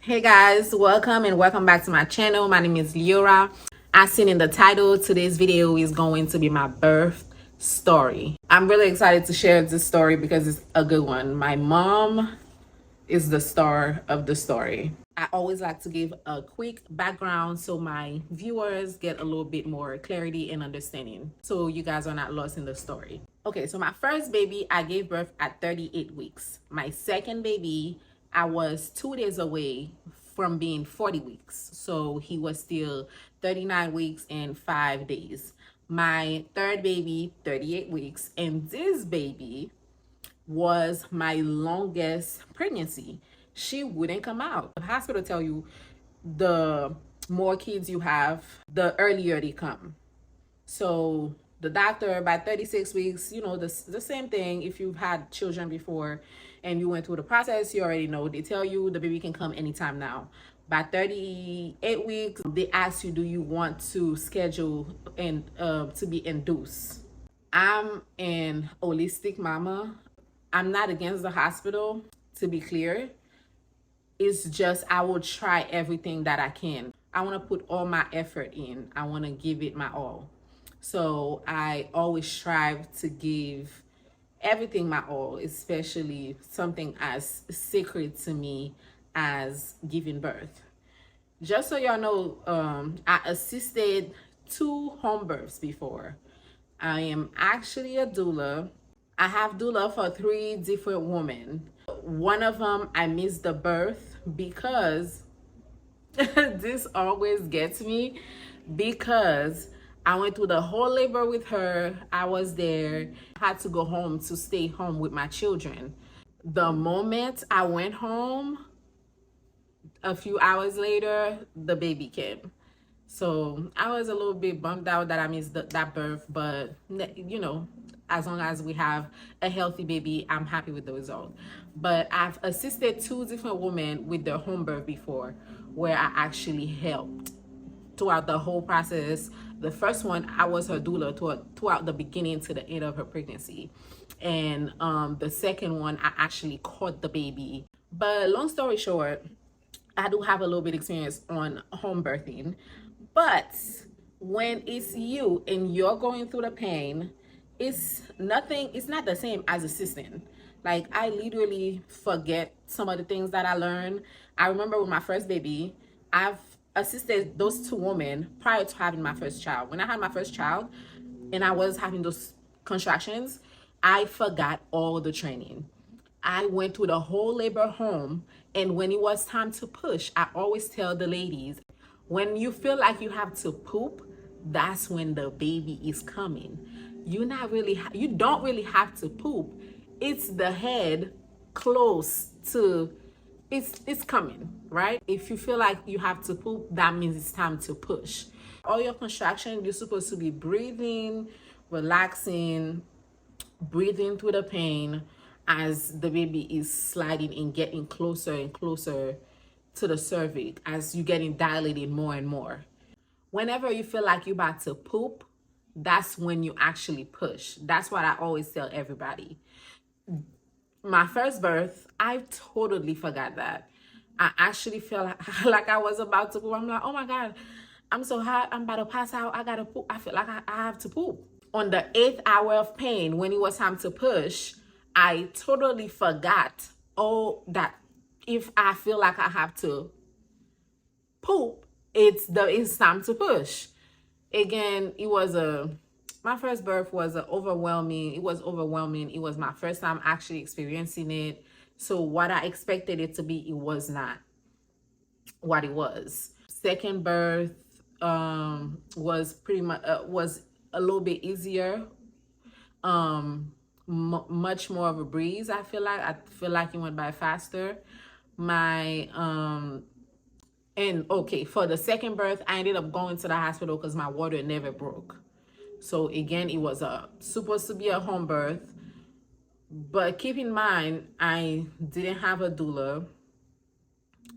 Hey guys, welcome and welcome back to my channel. My name is Leora. As seen in the title, today's video is going to be my birth story. I'm really excited to share this story because it's a good one. My mom is the star of the story. I always like to give a quick background so my viewers get a little bit more clarity and understanding, so you guys are not lost in the story. Okay, so my first baby, I gave birth at 38 weeks. My second baby, I was 2 days away from being 40 weeks. So he was still 39 weeks and 5 days. My third baby, 38 weeks. And this baby was my longest pregnancy. She wouldn't come out. The hospital tell you the more kids you have, the earlier they come. So the doctor, by 36 weeks, you know, the same thing. If you've had children before and you went through the process, you already know. They tell you the baby can come anytime now. By 38 weeks, they ask you, do you want to schedule and to be induced? I'm an holistic mama. I'm not against the hospital, to be clear. It's just I will try everything that I can. I want to put all my effort in. I want to give it my all. So I always strive to give everything my all, especially something as sacred to me as giving birth. Just so y'all know, I assisted 2 home births before. I am actually a doula. I have doula for 3 different women. One of them, I missed the birth because this always gets me, because I went through the whole labor with her. I was there. I had to go home to stay home with my children. The moment I went home, a few hours later, the baby came. So I was a little bit bummed out that I missed that birth, but you know, as long as we have a healthy baby, I'm happy with the result. But I've assisted 2 different women with their home birth before, where I actually helped throughout the whole process. The first one, I was her doula throughout the beginning to the end of her pregnancy. And the second one, I actually caught the baby. But long story short, I do have a little bit experience on home birthing. But when it's you and you're going through the pain, it's not the same as assisting. Like, I literally forget some of the things that I learned. I remember with my first baby, I've assisted those 2 women prior to having my first child. When I had my first child and I was having those contractions, I forgot all the training. I went through the whole labor home, and when it was time to push, I always tell the ladies, when you feel like you have to poop, that's when the baby is coming. You don't really have to poop. It's the head close to, it's coming, right? If you feel like you have to poop, that means it's time to push. All your contractions, you're supposed to be breathing, relaxing, breathing through the pain as the baby is sliding and getting closer and closer to the cervix, as you're getting dilated more and more. Whenever you feel like you're about to poop, that's when you actually push. That's what I always tell everybody. My first birth, I totally forgot that. I actually felt like I was about to poop. I'm like, oh my God, I'm so hot. I'm about to pass out. I gotta poop. I feel like I have to poop. On the 8th hour of pain, when it was time to push, I totally forgot, that if I feel like I have to poop, it's time to push. Again, my first birth was overwhelming. It was overwhelming. It was my first time actually experiencing it. So what I expected it to be, it was not what it was. Second birth was pretty much was a little bit easier. Much more of a breeze. I feel like it went by faster. For the second birth, I ended up going to the hospital because my water never broke. So again, it was supposed to be a home birth, but keep in mind, I didn't have a doula.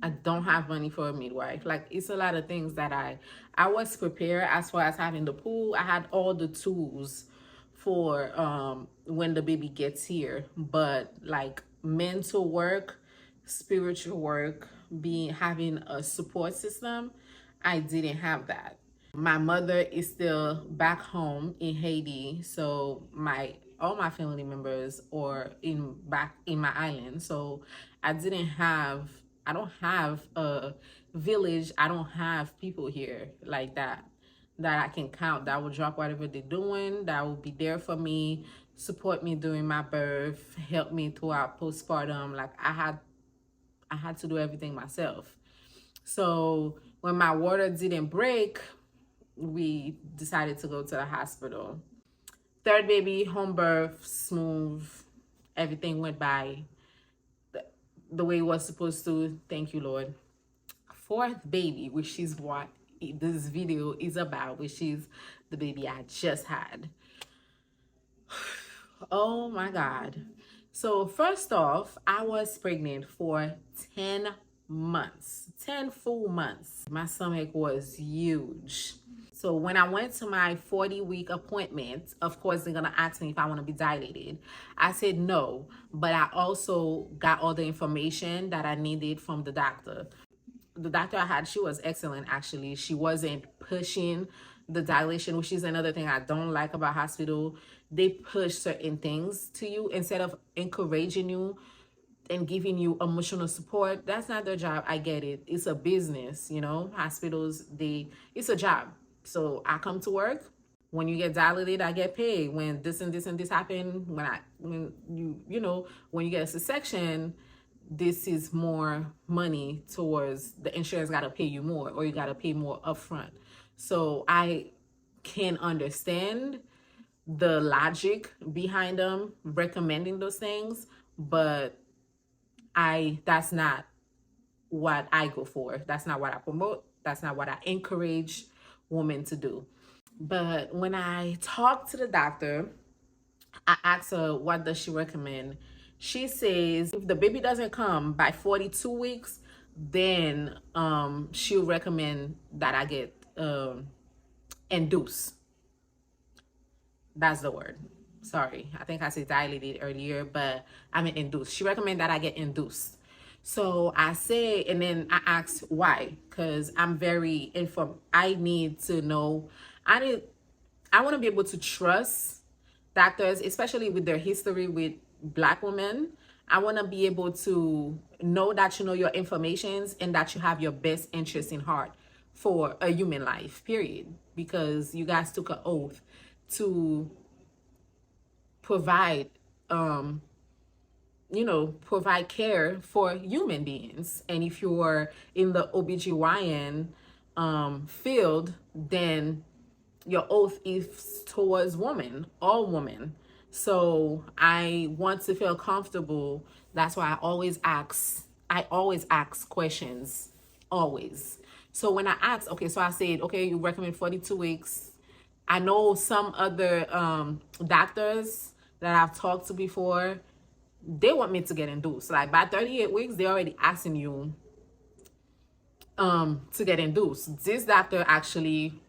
I don't have money for a midwife. Like, it's a lot of things that I was prepared. As far as having the pool, I had all the tools for when the baby gets here, but like mental work, spiritual work, being having a support system. I didn't have that. My mother is still back home in Haiti, so all my family members are back in my island. So I don't have a village. I don't have people here like that I can count that will drop whatever they're doing, that will be there for me, support me during my birth, help me throughout postpartum. Like I had to do everything myself. So when my water didn't break, we decided to go to the hospital. Third baby, home birth, smooth. Everything went by the way it was supposed to. Thank you, Lord. Fourth baby, which is what this video is about, which is the baby I just had. Oh my God. So first off, I was pregnant for 10 months, 10 full months. My stomach was huge. So when I went to my 40-week appointment, of course, they're gonna ask me if I wanna be dilated. I said no, but I also got all the information that I needed from the doctor. The doctor I had, she was excellent actually. She wasn't pushing the dilation, which is another thing I don't like about hospital. They push certain things to you instead of encouraging you and giving you emotional support. That's not their job. I get it. It's a business, you know. Hospitals, it's a job. So I come to work. When you get dilated, I get paid. When this and this and this happen, when you get a C-section, this is more money towards the insurance got to pay you more, or you got to pay more upfront. So I can understand the logic behind them recommending those things, but that's not what I go for. That's not what I promote. That's not what I encourage women to do. But when I talked to the doctor, I asked her, what does she recommend? She says if the baby doesn't come by 42 weeks, then she'll recommend that I get induced. That's the word. Sorry, I think I said dilated earlier, but I meant induced. She recommended that I get induced. So I say, and then I asked why, because I'm very informed. I need to know. I want to be able to trust doctors, especially with their history with Black women. I want to be able to know that you know your informations and that you have your best interest in heart for a human life, period. Because you guys took an oath to provide provide care for human beings. And if you're in the OBGYN field, then your oath is towards women, all women. So I want to feel comfortable. That's why I always ask questions, always. So when I asked, okay, so I said, okay, you recommend 42 weeks. I know some other doctors that I've talked to before, they want me to get induced. Like by 38 weeks, they're already asking you to get induced. This doctor actually,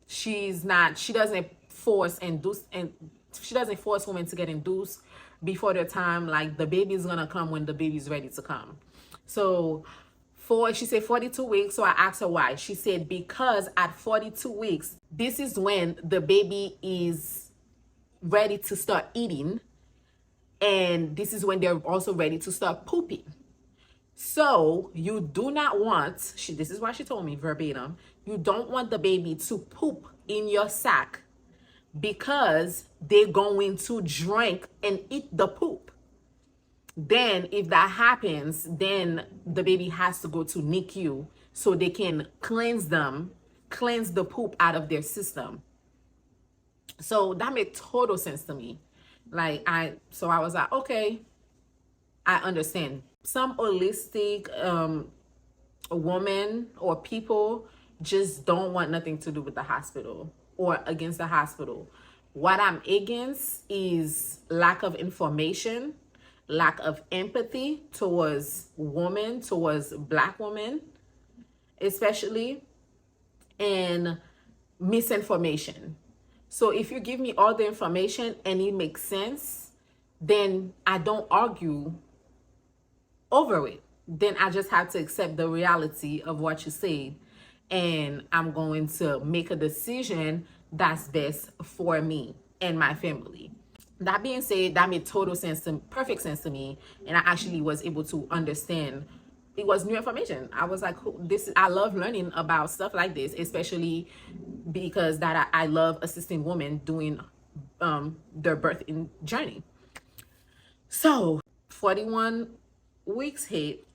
she doesn't force women to get induced before their time. Like the baby's gonna come when the baby's ready to come. So she said 42 weeks. So I asked her why. She said because at 42 weeks, this is when the baby is ready to start eating, and this is when they're also ready to start pooping. So you do not want, this is what she told me verbatim, you don't want the baby to poop in your sack because they're going to drink and eat the poop. Then if that happens, then the baby has to go to NICU so they can cleanse the poop out of their system. So that made total sense to me. I was like, okay, I understand. Some holistic women or people just don't want nothing to do with the hospital or against the hospital. What I'm against is lack of information, lack of empathy towards women, towards Black women, especially, and misinformation. So if you give me all the information and it makes sense, then I don't argue over it, then I just have to accept the reality of what you said. And I'm going to make a decision that's best for me and my family. That being said, that made total sense, perfect sense to me. And I actually was able to understand. It was new information. I was like, I love learning about stuff like this, especially because I love assisting women doing their birthing journey. So 41 weeks hit.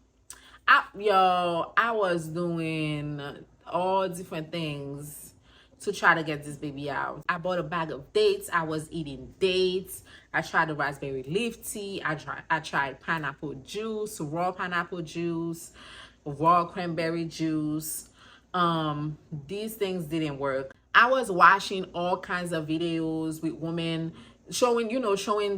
I was doing all different things to try to get this baby out. I bought a bag of dates. I was eating dates. I tried the raspberry leaf tea. I tried pineapple juice, raw pineapple juice, raw cranberry juice. These things didn't work. I was watching all kinds of videos with women showing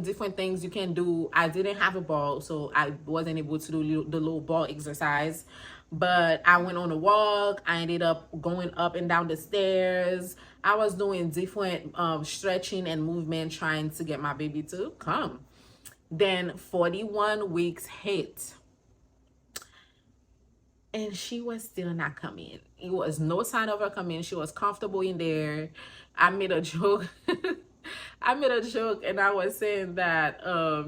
different things you can do. I didn't have a ball, so I wasn't able to do the little ball exercise, but I went on a walk. I ended up going up and down the stairs. I was doing different stretching and movement, trying to get my baby to come. Then 41 weeks hit, and she was still not coming. It was no sign of her coming. She was comfortable in there. I made a joke. And I was saying that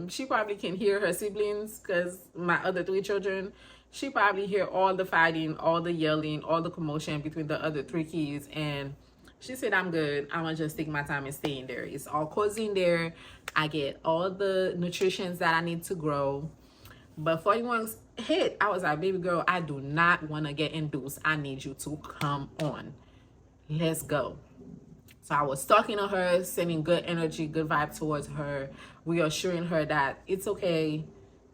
she probably can hear her siblings, because my other 3 children, she probably hear all the fighting, all the yelling, all the commotion between the other 3 kids. And she said, I'm good. I'm gonna just take my time and stay in there. It's all cozy in there. I get all the nutrition that I need to grow. But 41 hit, I was like, baby girl, I do not want to get induced. I need you to come on. Let's go. So I was talking to her, sending good energy, good vibe towards her, reassuring her that it's okay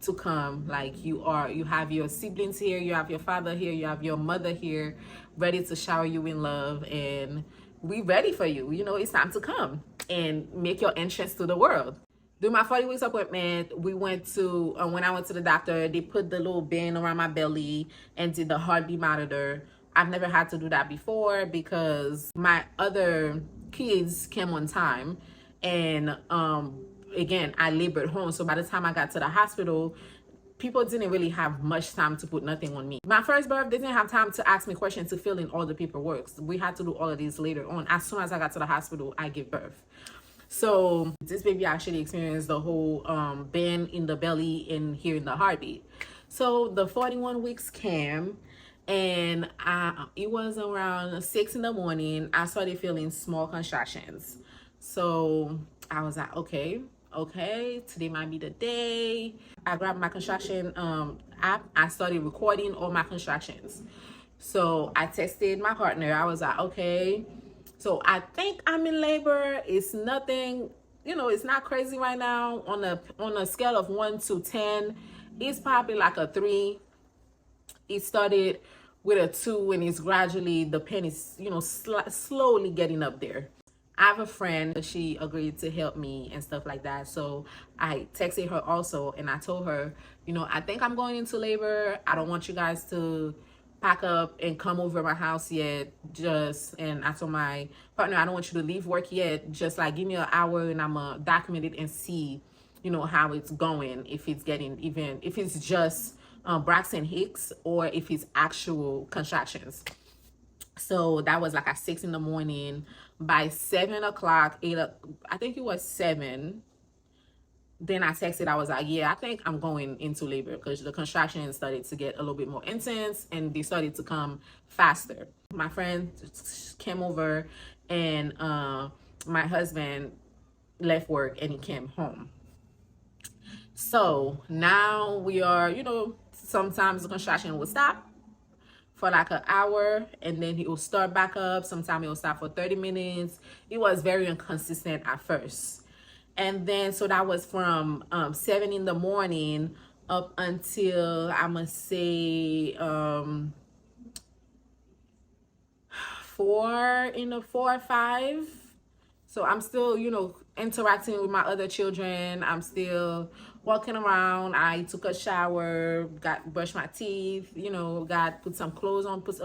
to come. Like, you have your siblings here, you have your father here, you have your mother here, ready to shower you in love, and we ready for you. It's time to come and make your entrance to the world. During my 40 weeks appointment, we went to, when I went to the doctor, they put the little band around my belly and did the heartbeat monitor. I've never had to do that before because my other kids came on time. And again, I labored home. So by the time I got to the hospital, people didn't really have much time to put nothing on me. My first birth, they didn't have time to ask me questions to fill in all the paperwork. We had to do all of these later on. As soon as I got to the hospital, I gave birth. So this baby actually experienced the whole bend in the belly and hearing the heartbeat. So the 41 weeks came, and it was around 6 in the morning. I started feeling small contractions. So I was like, okay, today might be the day. I grabbed my contraction app. I started recording all my contractions. So I texted my partner. I was like, okay, so I think I'm in labor. It's nothing, it's not crazy right now. On a scale of 1 to 10, it's probably like a 3. It started with a 2, and it's gradually, the pain is, slowly getting up there. I have a friend, she agreed to help me and stuff like that. So I texted her also, and I told her, I think I'm going into labor. I don't want you guys to pack up and come over my house yet. And I told my partner, I don't want you to leave work yet. Just like, give me an hour and I'm gonna document it and see, how it's going. If it's if it's just Braxton Hicks, or if it's actual contractions. So that was like at 6 in the morning. By 7 o'clock, 8, I think it was 7. Then I texted, I was like, yeah, I think I'm going into labor, because the contractions started to get a little bit more intense and they started to come faster. My friend came over, and my husband left work and he came home. So now we are, sometimes the contraction will stop for like an hour, and then he will start back up. Sometimes it will stop for 30 minutes. It was very inconsistent at first. And then, so that was from 7 in the morning up until, I'm going to say, 4 or 5. So I'm still, interacting with my other children. I'm still walking around. I took a shower, brushed my teeth, put some clothes on, put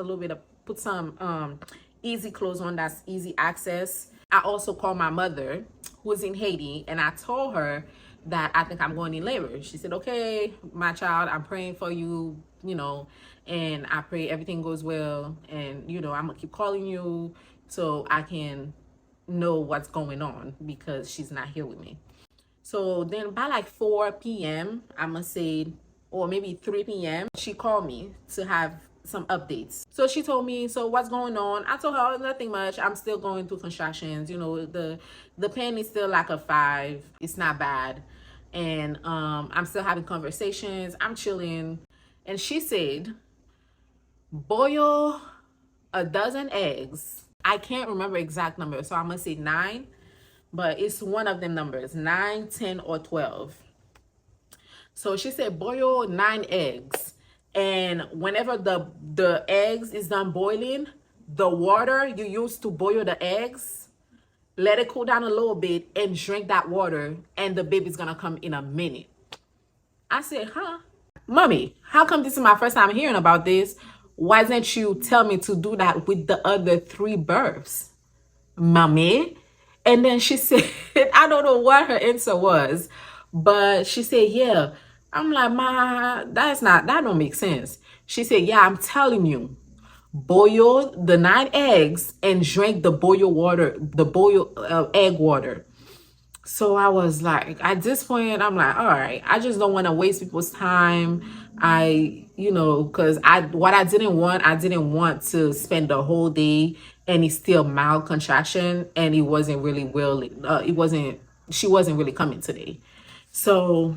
some easy clothes on that's easy access. I also called my mother, who's in Haiti, and I told her that I think I'm going in labor. She said, okay, my child, I'm praying for you, and I pray everything goes well. And, I'm gonna keep calling you so I can know what's going on because she's not here with me. So then by like 4 p.m., I'm gonna say, or maybe 3 p.m., she called me to have some updates. So she told me, so what's going on? I told her, oh, nothing much. I'm still going through contractions. The pain is still like a 5. It's not bad. And I'm still having conversations. I'm chilling. And she said, boil a dozen eggs. I can't remember exact number, so I'm gonna say 9, but it's one of them numbers, 9, 10, or 12. So she said boil 9 eggs, and whenever the eggs is done boiling, the water you use to boil the eggs, let it cool down a little bit and drink that water, and the baby's gonna come in a minute. I said, huh? Mommy, how come this is my first time hearing about this? Why didn't you tell me to do that with the other 3 births, mommy? And then she said, I don't know what her answer was, but she said, yeah. I'm like, ma, that don't make sense. She said, yeah, I'm telling you, boil the 9 eggs and drink the boiled water, the boiled egg water. So I was like, at this point, I'm like, all right, I just don't want to waste people's time. Because what I didn't want to spend the whole day and it's still mild contraction, and it wasn't really she wasn't really coming today. So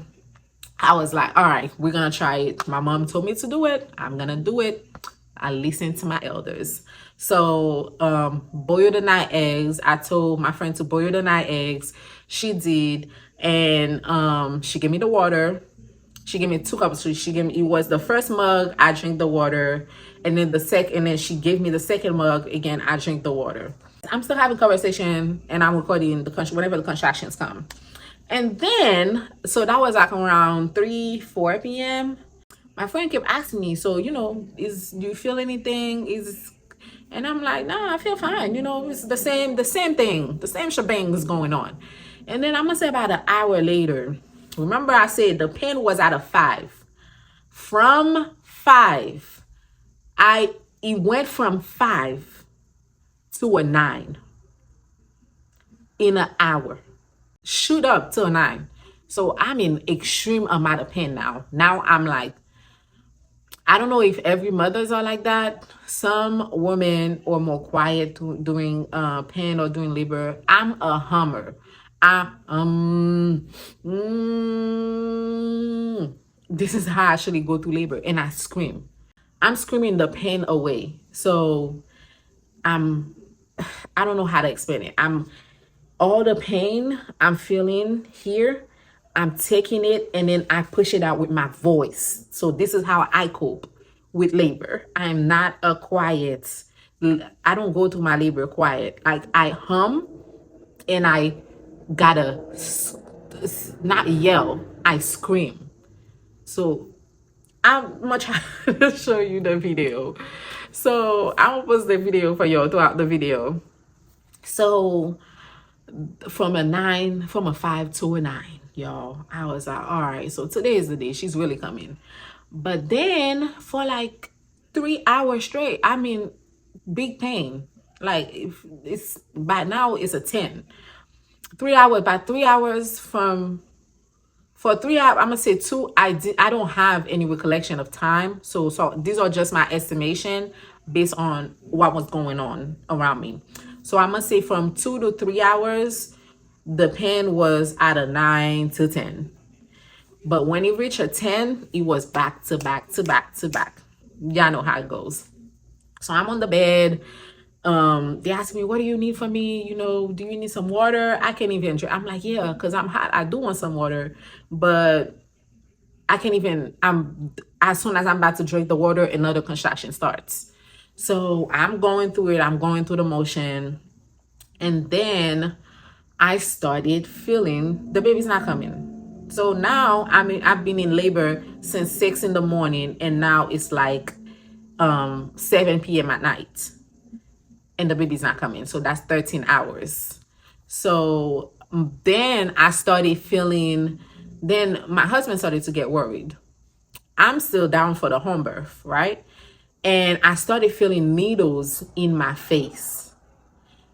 I was like, all right, we're going to try it. My mom told me to do it. I'm going to do it. I listened to my elders. So boil the 9 eggs. I told my friend to boil the 9 eggs. She did. And she gave me the water. She gave me 2 cups. It was the first mug, I drink the water. And then she gave me the second mug. Again, I drink the water. I'm still having conversation, and I'm recording whenever the contractions come. And then, so that was like around 3-4 p.m. My friend kept asking me, so, do you feel anything? And I'm like, nah, I feel fine. It's the same thing. The same shebang is going on. And then I'm going to say about an hour later, remember I said the pain was at a 5. From 5, it went from 5 to a 9 in an hour. Shoot up to a 9. So I'm in extreme amount of pain now. Now I'm like, I don't know if every mothers are like that. Some women are more quiet during pain or during labor. I'm a hummer. This is how I actually go through labor, and I scream. I'm screaming the pain away. So I don't know how to explain it. All the pain I'm feeling here, I'm taking it and then I push it out with my voice. So this is how I cope with labor. I'm not a quiet. I don't go to my labor quiet. Like I hum, and I gotta not yell. I scream. So I'm gonna try to show you the video. So I will post the video for you throughout the video. So from a 5 to a 9, y'all, I was like, all right, so today is the day. She's really coming. But then for like 3 hours straight, I mean, big pain. Like if it's by now it's a 10. 3 hours, by 3 hours for 3 hours, I'm gonna say 2. I don't have any recollection of time. So these are just my estimation based on what was going on around me. So I'm gonna say from 2 to 3 hours, the pain was at a 9 to 10. But when it reached a 10, it was back to back to back to back. Y'all know how it goes. So I'm on the bed. They asked me, what do you need from me? Do you need some water? I can't even drink. I'm like, yeah, because I'm hot. I do want some water, but I can't even, as soon as I'm about to drink the water, another contraction starts. So I'm going through it. I'm going through the motion. And then I started feeling the baby's not coming. So now, I've been in labor since 6 in the morning, and now it's like 7 p.m. at night. And the baby's not coming. So that's 13 hours. So then I started feeling Then my husband started to get worried. I'm still down for the home birth, right? And I started feeling needles in my face.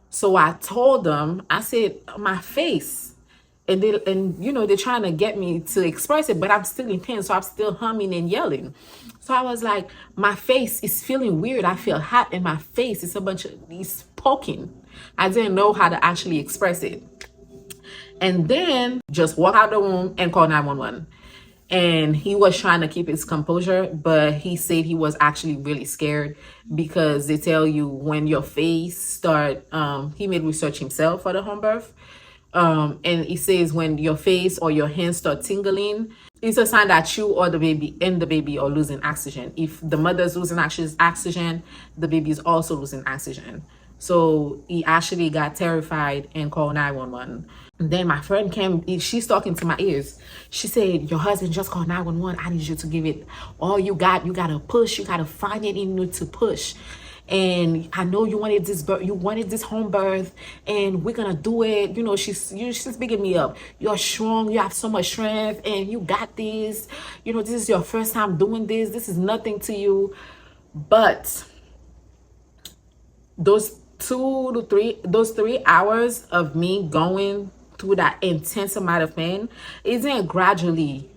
So I told them, I said, my face. And they're trying to get me to express it, but I'm still in pain. So I'm still humming and yelling. So I was like, my face is feeling weird. I feel hot in my face. It's poking. I didn't know how to actually express it. And then just walk out the room and call 911. And he was trying to keep his composure, but he said he was actually really scared because they tell you when your face start, he made research himself for the home birth. And he says when your face or your hands start tingling, it's a sign that you or the baby are losing oxygen. If the mother's losing oxygen, the baby is also losing oxygen. So he actually got terrified and called 911. And then my friend came, she's talking to my ears. She said, your husband just called 911. I need you to give it all you got. You got to push. You got to find it in you to push. And I know you wanted this home birth, and we're gonna do it. She's bigging me up. You're strong, you have so much strength, and you got this. This is your first time doing this. This is nothing to you. But those 3 hours of me going through that intense amount of pain, isn't gradually.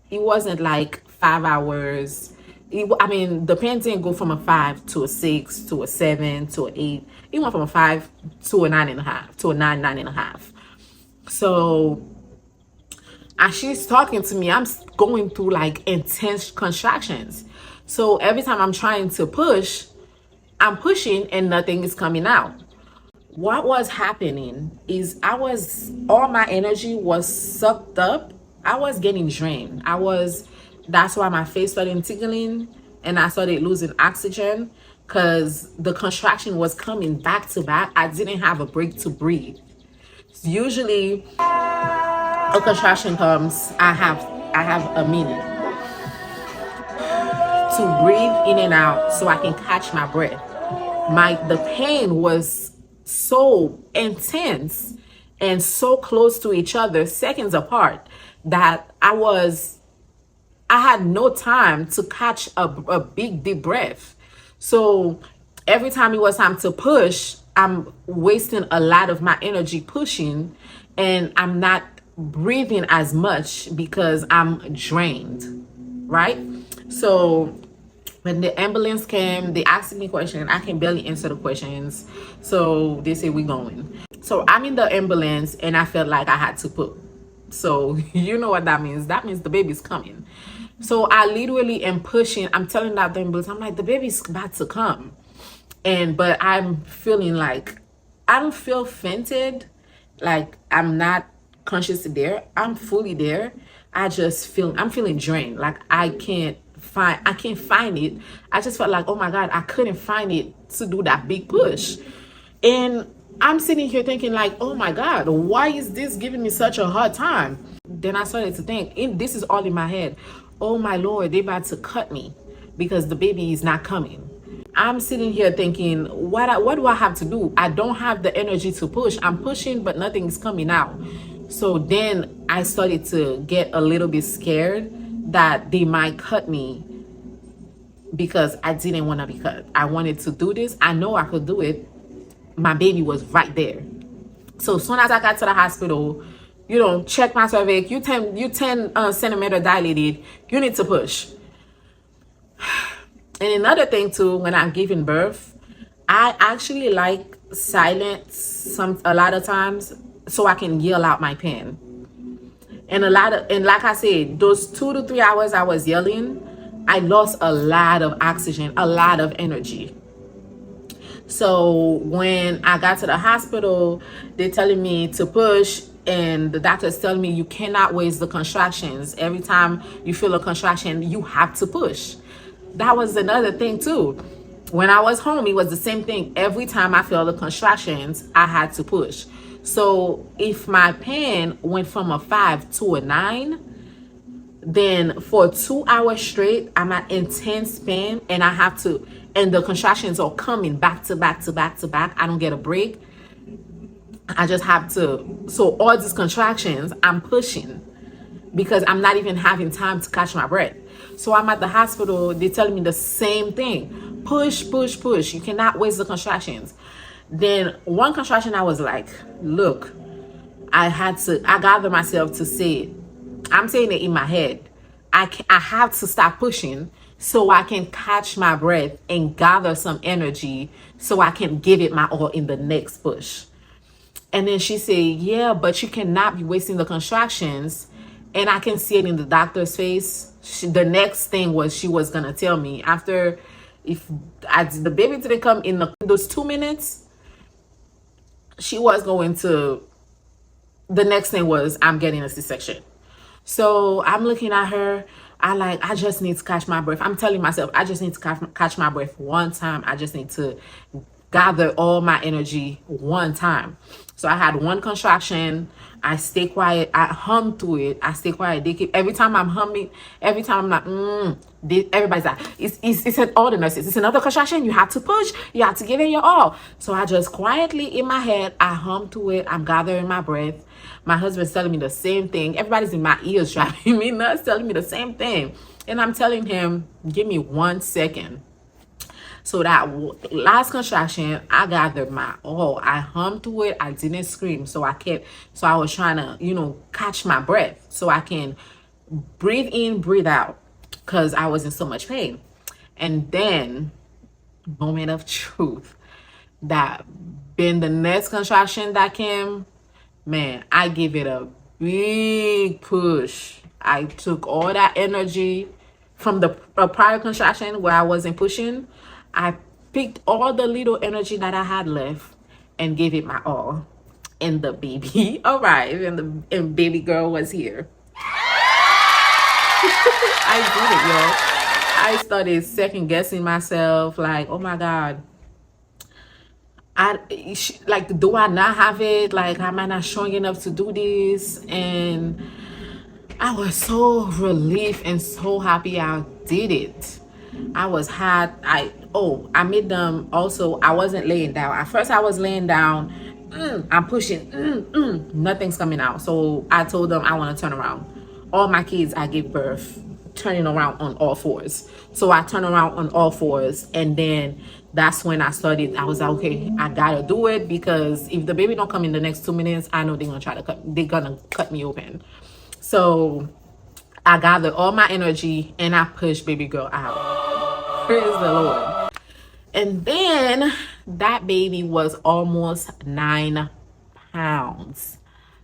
It wasn't like 5 hours. The pain didn't go from a 5 to a 6 to a 7 to an 8. It went from a 5 to a 9.5 to a 9.5. So as she's talking to me, I'm going through like intense contractions. So every time I'm trying to push, I'm pushing and nothing is coming out. What was happening is all my energy was sucked up. I was getting drained. That's why my face started tingling and I started losing oxygen because the contraction was coming back to back. I didn't have a break to breathe. Usually a contraction comes, I have a minute to breathe in and out so I can catch my breath. The pain was so intense and so close to each other, seconds apart, that I had no time to catch a big deep breath. So every time it was time to push, I'm wasting a lot of my energy pushing, and I'm not breathing as much because I'm drained, right? So when the ambulance came, they asked me questions. I can barely answer the questions. So they say, we're going. So I'm in the ambulance and I felt like I had to poop. So you know what that means. That means the baby's coming. So I literally am pushing. I'm telling that the ambulance, I'm like, the baby's about to come. But I'm feeling like, I don't feel fainted. Like I'm not consciously there. I'm fully there. I'm feeling drained. Like I can't find it. I just felt like, oh my God, I couldn't find it to do that big push. And I'm sitting here thinking like, oh my God, why is this giving me such a hard time? Then I started to think, this is all in my head. Oh my Lord, they're about to cut me because the baby is not coming. I'm sitting here thinking, what do I have to do? I don't have the energy to push. I'm pushing, but nothing is coming out. So then I started to get a little bit scared that they might cut me because I didn't want to be cut. I wanted to do this. I know I could do it. My baby was right there. So as soon as I got to the hospital, check my cervix. You 10 centimeter dilated. You need to push. And another thing too, when I'm giving birth, I actually like silence a lot of times so I can yell out my pain. And like I said, those 2 to 3 hours I was yelling, I lost a lot of oxygen, a lot of energy. So when I got to the hospital, they're telling me to push, and the doctor's telling me you cannot waste the contractions. Every time you feel a contraction, you have to push. That was another thing too. When I was home, it was the same thing. Every time I felt the contractions, I had to push. So if my pain went from a 5 to a 9, then for 2 hours straight, I'm at intense pain and and the contractions are coming back to back to back to back. I don't get a break. I just have to, so all these contractions, I'm pushing. because I'm not even having time to catch my breath. So I'm at the hospital, they're telling me the same thing. Push, push, push. You cannot waste the contractions. Then one contraction, I was like, look, I gathered myself to say it. I'm saying it in my head. I have to stop pushing so I can catch my breath and gather some energy so I can give it my all in the next push. And then she said, yeah, but you cannot be wasting the contractions. And I can see it in the doctor's face. The next thing was she was going to tell me after, if the baby didn't come in those 2 minutes, she was going to, the next thing was, I'm getting a C-section. So I'm looking at her. I just need to catch my breath. I'm telling myself, I just need to catch my breath one time. I just need to gather all my energy one time. So I had one contraction. I stay quiet. I hum to it. I stay quiet. Every time I'm humming, every time I'm like, everybody's like, it's all the nurses. It's another contraction. You have to push. You have to give it your all. So I just quietly in my head, I hum to it. I'm gathering my breath. My husband's telling me the same thing. Everybody's in my ears driving me nuts, telling me the same thing. And I'm telling him, give me 1 second. So that last contraction, I gathered my all. I hummed to it. I didn't scream. So I was trying to, catch my breath so I can breathe in, breathe out, because I was in so much pain. And then, moment of truth, that been the next contraction that came, man, I gave it a big push. I took all that energy from the prior contraction where I wasn't pushing. I picked all the little energy that I had left and gave it my all. And the baby arrived, and baby girl was here. I did it, y'all. I started second guessing myself, like, oh my God. Do I not have it? Like, am I not strong enough to do this? And I was so relieved and so happy I did it. I made them also. I wasn't laying down. At first I was laying down. I'm pushing. Nothing's coming out. So I told them I want to turn around. All my kids I gave birth turning around on all fours. So I turned around on all fours, and then that's when I started. I was like, okay, I gotta do it, because if the baby don't come in the next 2 minutes, I know they're gonna cut me open. So I gathered all my energy and I pushed baby girl out. Praise the Lord. And then that baby was almost 9 pounds.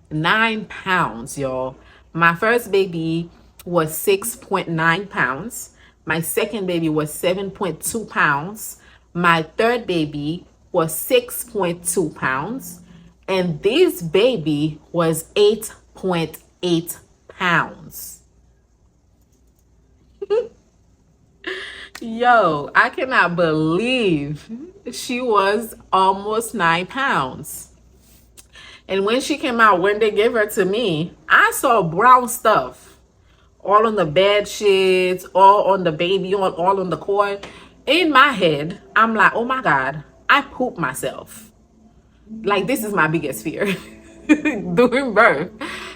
9 pounds, y'all. My first baby was 6.9 pounds. My second baby was 7.2 pounds. My third baby was 6.2 pounds. And this baby was 8.8 pounds. Yo, I cannot believe she was almost 9 pounds. And when she came out, when they gave her to me, I saw brown stuff all on the bed sheets, all on the baby, all on the cord. In my head, I'm like, oh my God, I pooped myself. Like, this is my biggest fear. During birth,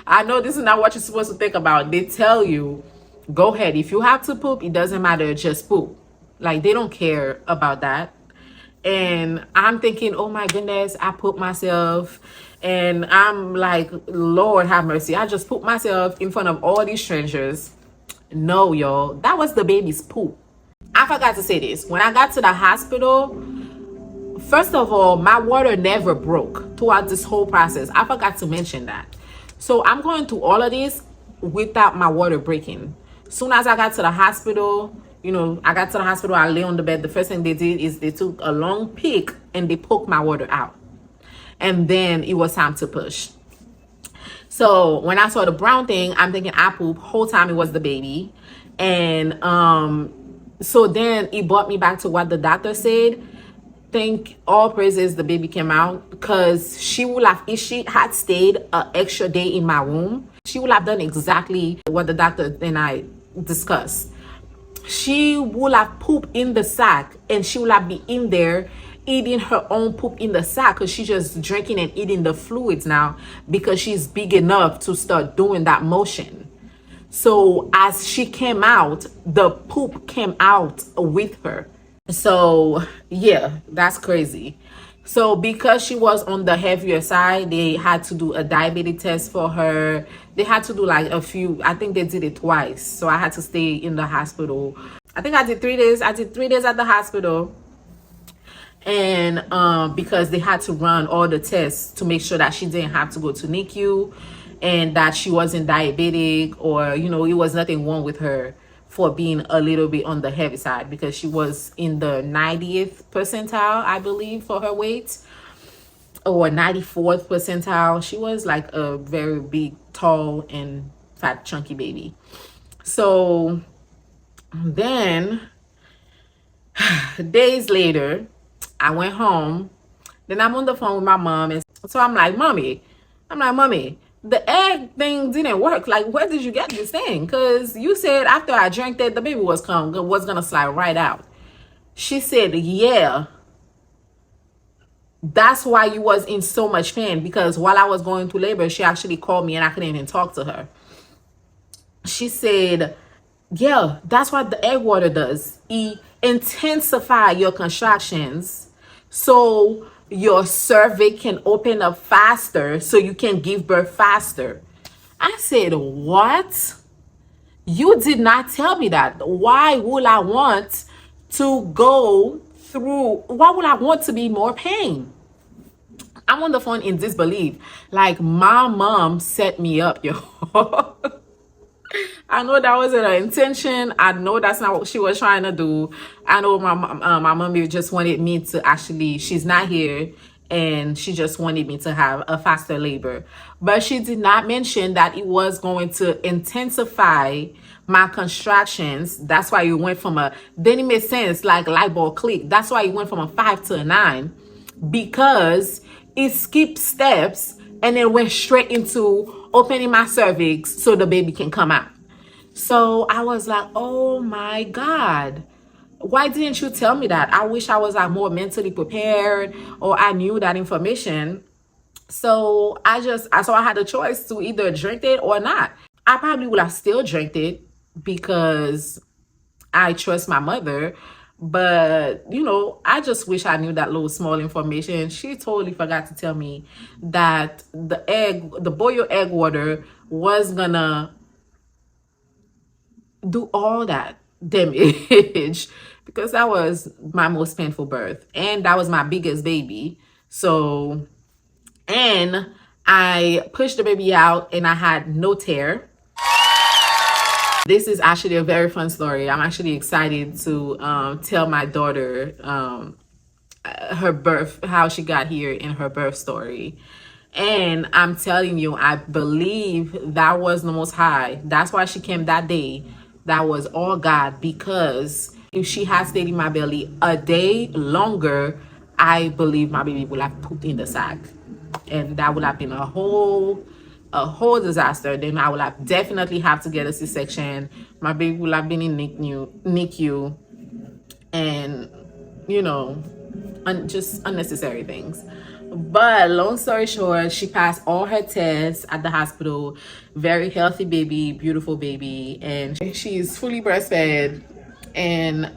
I know this is not what you're supposed to think about. They tell you, go ahead, if you have to poop, it doesn't matter, just poop. Like, they don't care about that. And I'm thinking, oh my goodness, I pooped myself. And I'm like, Lord have mercy, I just pooped myself in front of all these strangers. No, y'all, that was the baby's poop. I forgot to say this. When I got to the hospital, first of all, my water never broke throughout this whole process. I forgot to mention that. So I'm going through all of this without my water breaking. Soon as I got to the hospital, I lay on the bed. The first thing they did is they took a long pick and they poked my water out. And then it was time to push. So when I saw the brown thing, I'm thinking I poop. Whole time it was the baby. And so then it brought me back to what the doctor said. Thank all praises the baby came out, because if she had stayed an extra day in my womb, she would have done exactly what the doctor and I discussed. She would have pooped in the sack, and she would have been in there eating her own poop in the sack, because she's just drinking and eating the fluids now, because she's big enough to start doing that motion. So as she came out, the poop came out with her. So yeah, that's crazy. So because she was on the heavier side, they had to do a diabetes test for her. They had to do like a few, I think they did it twice. So I had to stay in the hospital. I think I did 3 days. I did 3 days at the hospital. And because they had to run all the tests to make sure that she didn't have to go to NICU and that she wasn't diabetic, or it was nothing wrong with her for being a little bit on the heavy side, because she was in the 90th percentile, I believe, for her weight, or 94th percentile. She was like a very big, tall and fat, chunky baby. So then days later, I went home. Then I'm on the phone with my mom, and so I'm like, mommy, the egg thing didn't work. Like, where did you get this thing? Because you said after I drank that, the baby was gonna slide right out. She said, yeah, that's why you was in so much pain, because while I was going through labor, she actually called me and I couldn't even talk to her. She said, yeah, that's what the egg water does. It intensify your contractions, so your cervix can open up faster, so you can give birth faster. I said, what? You did not tell me that. Why would I want to go through? Why would I want to be more pain? I'm on the phone in disbelief. Like, my mom set me up, yo. I know that wasn't her intention. I know that's not what she was trying to do. I know my mommy just wanted me to actually, she's not here, and she just wanted me to have a faster labor. But she did not mention that it was going to intensify my contractions. That's why you went from then it made sense, like light bulb click. That's why you went from a 5 to a 9, because it skipped steps and then went straight into opening my cervix so the baby can come out. So I was like, oh my God, why didn't you tell me that? I wish I was like more mentally prepared, or I knew that information. So I had a choice to either drink it or not. I probably would have still drank it because I trust my mother. But, I just wish I knew that little small information. She totally forgot to tell me that the boiled egg water was gonna do all that damage, because that was my most painful birth, and that was my biggest baby. So, and I pushed the baby out and I had no tear. This is actually a very fun story. I'm actually excited to tell my daughter her birth, how she got here in her birth story. And I'm telling you, I believe that was the Most High. That's why she came that day. That was all God, because if she had stayed in my belly a day longer, I believe my baby would have pooped in the sack. And that would have been a whole disaster. Then I would have definitely have to get a C-section. My baby would have been in NICU, and just unnecessary things. But long story short, she passed all her tests at the hospital. Very healthy baby, beautiful baby, and she's fully breastfed. And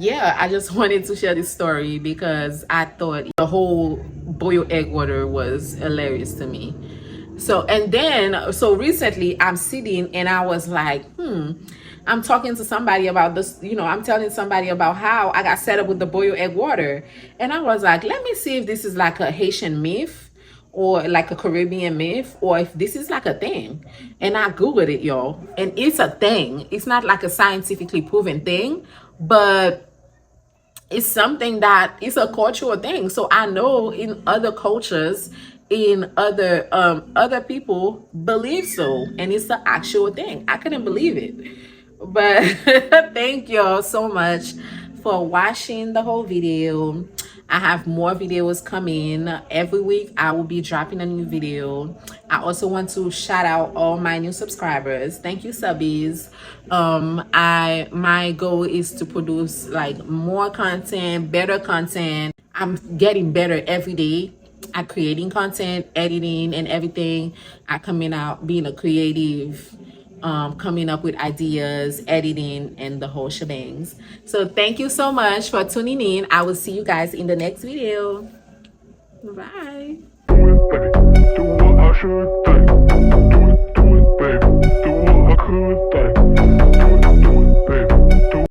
yeah, I just wanted to share this story because I thought the whole boiled egg water was hilarious to me. So recently I'm sitting and I was like, I'm talking to somebody about this, I'm telling somebody about how I got set up with the boiled egg water. And I was like, let me see if this is like a Haitian myth or like a Caribbean myth, or if this is like a thing. And I Googled it, y'all. And it's a thing. It's not like a scientifically proven thing, but it's something that is a cultural thing. So I know in other cultures, in other people believe so, and it's the actual thing. I couldn't believe it. But thank y'all so much for watching the whole video. I have more videos coming every week. I will be dropping a new video. I also want to shout out all my new subscribers. Thank you, subbies. My goal is to produce like more content, better content. I'm getting better every day at creating content, editing, and everything. I coming out being a creative coming up with ideas, editing, and the whole shebangs. So thank you so much for tuning in. I will see you guys in the next video. Bye.